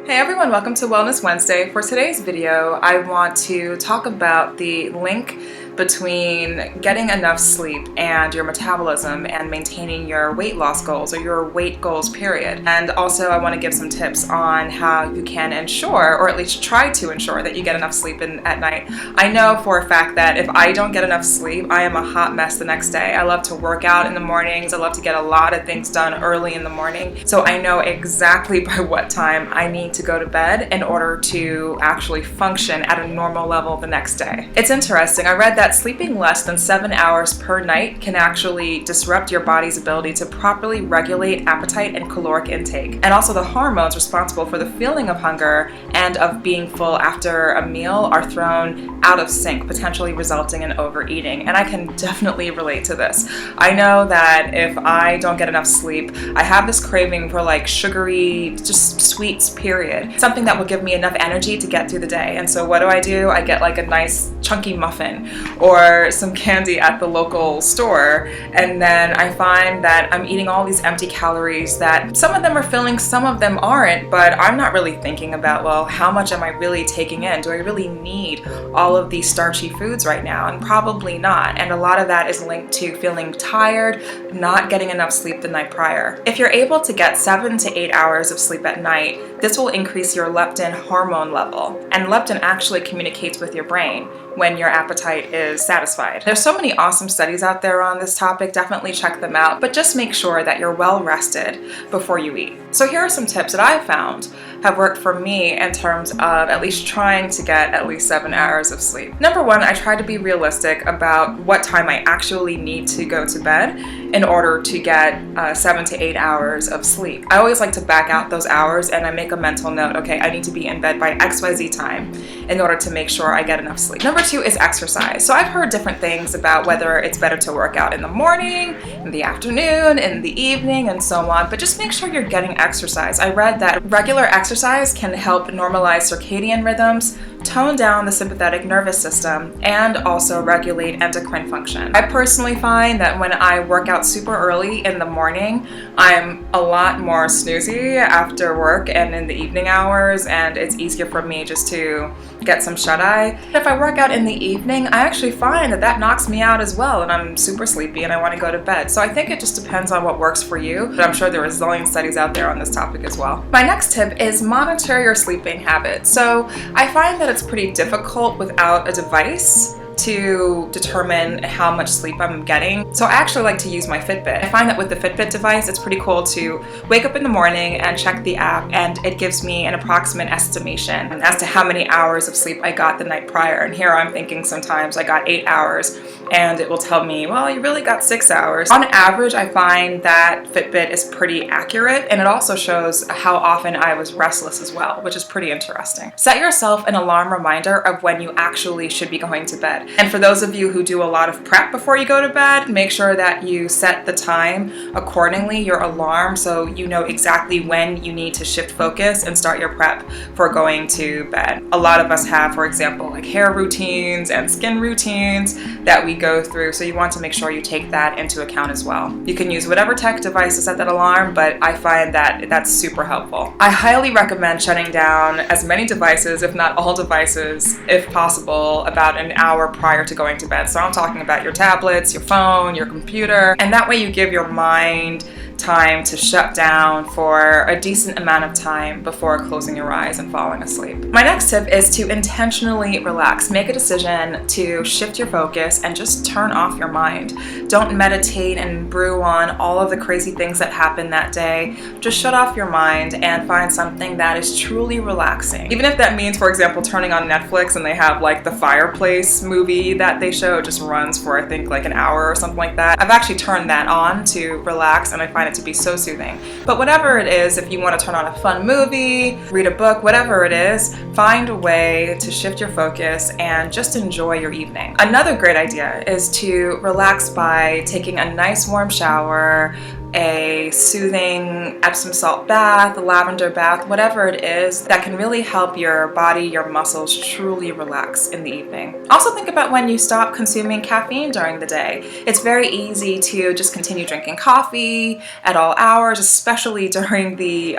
Hey everyone, welcome to Wellness Wednesday. For today's video, I want to talk about the link between getting enough sleep and your metabolism and maintaining your weight loss goals or your weight goals period. And also I want to give some tips on how you can ensure, or at least try to ensure, that you get enough sleep at night. I know for a fact that if I don't get enough sleep, I am a hot mess the next day. I love to work out in the mornings. I love to get a lot of things done early in the morning. So I know exactly by what time I need to go to bed in order to actually function at a normal level the next day. It's interesting. I read that sleeping less than 7 hours per night can actually disrupt your body's ability to properly regulate appetite and caloric intake. And also the hormones responsible for the feeling of hunger and of being full after a meal are thrown out of sync, potentially resulting in overeating. And I can definitely relate to this. I know that if I don't get enough sleep, I have this craving for like sugary, just sweets, period. Something that will give me enough energy to get through the day. And so what do? I get like a nice chunky muffin or some candy at the local store, and then I find that I'm eating all these empty calories that some of them are filling, some of them aren't, but I'm not really thinking about, well, how much am I really taking in? Do I really need all of these starchy foods right now? And probably not. And a lot of that is linked to feeling tired, not getting enough sleep the night prior. If you're able to get 7 to 8 hours of sleep at night, this will increase your leptin hormone level. And leptin actually communicates with your brain when your appetite is satisfied. There's so many awesome studies out there on this topic, definitely check them out, but just make sure that you're well rested before you eat. So here are some tips that I've found have worked for me in terms of at least trying to get at least 7 hours of sleep. Number one, I try to be realistic about what time I actually need to go to bed in order to get 7 to 8 hours of sleep. I always like to back out those hours and I make a mental note, okay, I need to be in bed by XYZ time in order to make sure I get enough sleep. Number two is exercise. So I've heard different things about whether it's better to work out in the morning, in the afternoon, in the evening, and so on, but just make sure you're getting exercise. I read that regular exercise can help normalize circadian rhythms, tone down the sympathetic nervous system, and also regulate endocrine function. I personally find that when I work out super early in the morning, I'm a lot more snoozy after work and in the evening hours, and it's easier for me just to get some shut-eye. If I work out in the evening, I actually find that knocks me out as well, and I'm super sleepy and I want to go to bed. So I think it just depends on what works for you, but I'm sure there are a zillion studies out there on this topic as well. My next tip is monitor your sleeping habits. So I find that it's pretty difficult without a device to determine how much sleep I'm getting. So I actually like to use my Fitbit. I find that with the Fitbit device, it's pretty cool to wake up in the morning and check the app, and it gives me an approximate estimation as to how many hours of sleep I got the night prior. And here I'm thinking sometimes I got 8 hours, and it will tell me, well, you really got 6 hours. On average, I find that Fitbit is pretty accurate, and it also shows how often I was restless as well, which is pretty interesting. Set yourself an alarm reminder of when you actually should be going to bed. And for those of you who do a lot of prep before you go to bed, make sure that you set the time accordingly, your alarm, so you know exactly when you need to shift focus and start your prep for going to bed. A lot of us have, for example, like hair routines and skin routines that we go through, so you want to make sure you take that into account as well. You can use whatever tech device to set that alarm, but I find that that's super helpful. I highly recommend shutting down as many devices, if not all devices, if possible, about an hour prior to going to bed. So I'm talking about your tablets, your phone, your computer, and that way you give your mind time to shut down for a decent amount of time before closing your eyes and falling asleep. My next tip is to intentionally relax. Make a decision to shift your focus and just turn off your mind. Don't meditate and brew on all of the crazy things that happened that day. Just shut off your mind and find something that is truly relaxing. Even if that means, for example, turning on Netflix and they have like the fireplace movie that they show, it just runs for I think like an hour or something like that. I've actually turned that on to relax, and I find it to be so soothing. But whatever it is, if you want to turn on a fun movie, read a book, whatever it is, find a way to shift your focus and just enjoy your evening. Another great idea is to relax by taking a nice warm shower, a soothing Epsom salt bath, a lavender bath, whatever it is that can really help your body, your muscles truly relax in the evening. Also think about when you stop consuming caffeine during the day. It's very easy to just continue drinking coffee at all hours, especially during the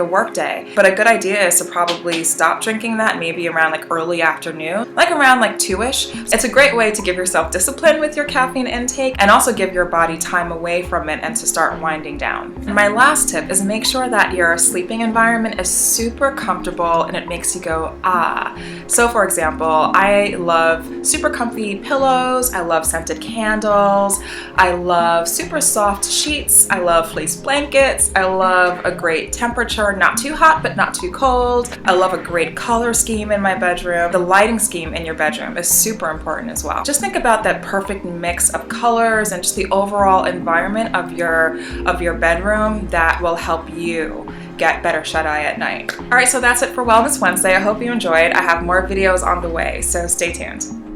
work day. But a good idea is to probably stop drinking that maybe around like early afternoon, like around like 2-ish. It's a great way to give yourself discipline with your caffeine intake and also give your body time away from it and to start winding down. And my last tip is make sure that your sleeping environment is super comfortable and it makes you go, ah. So for example, I love super comfy pillows, I love scented candles, I love super soft sheets, I love fleece blankets, I love a great temperature, not too hot but not too cold. I love a great color scheme in my bedroom. The lighting scheme in your bedroom is super important as well. Just think about that perfect mix of colors and just the overall environment of your bedroom that will help you get better shut-eye at night. All right, so that's it for Wellness Wednesday. I hope you enjoyed. I have more videos on the way, so stay tuned.